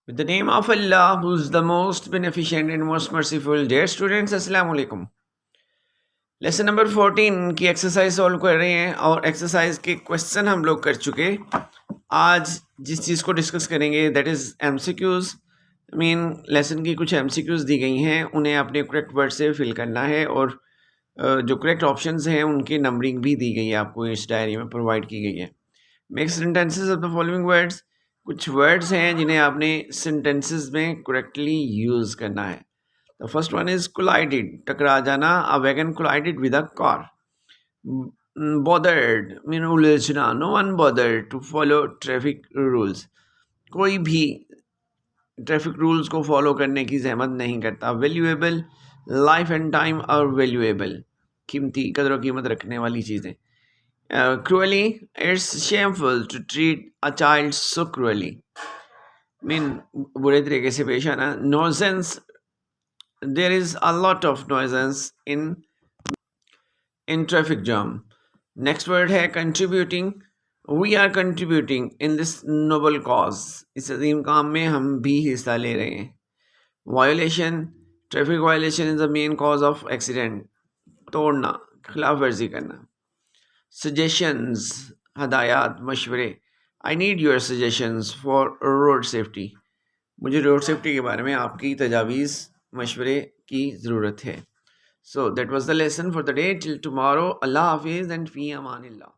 With the name of Allah, who is the most beneficent and most merciful. Dear students, Assalamu alaikum. Lesson number 14 की exercise solve कर रहे हैं और exercise के question हम लोग कर चुके। आज जिस चीज़ को डिस्कस करेंगे that is MCQs. Mean lesson की कुछ एमसीक्यूज़ दी गई हैं, उन्हें आपने करेक्ट वर्ड से फिल करना है और जो करेक्ट ऑप्शंस हैं उनकी नंबरिंग भी दी गई है, आपको इस डायरी में प्रोवाइड की गई है। Make sentences of the following words. कुछ वर्ड्स हैं जिन्हें आपने सेंटेंसेस में करेक्टली यूज़ करना है। The first one is collided, टकरा जाना। A wagon collided with a car. Bothered mean उलझना। No one bothered to follow traffic rules. कोई भी ट्रैफिक रूल्स को फॉलो करने की जहमत नहीं करता। Valuable, life and time are valuable, कीमती, कदर कीमत रखने वाली चीज़ें। Cruelly, it's shameful to treat a child so cruelly. Mean बुरे तरीके से पेश आना। Nuisance, there is a lot of nuisance in traffic jam. Next word है contributing. We are contributing in this noble cause. इस अजीम काम में हम भी हिस्सा ले रहे हैं। Violation, traffic violation is the main cause of accident. तोड़ना, खिलाफ वर्जी करना। सजेशंस, हदायत, मशवरे। I need your suggestions for road safety. मुझे रोड सेफ्टी के बारे में आपकी तजावीज़, मशवरे की ज़रूरत है। So that was the lesson for the day. Till tomorrow, अल्लाह हाफिज़ एंड फ़ी अमानिल्लाह।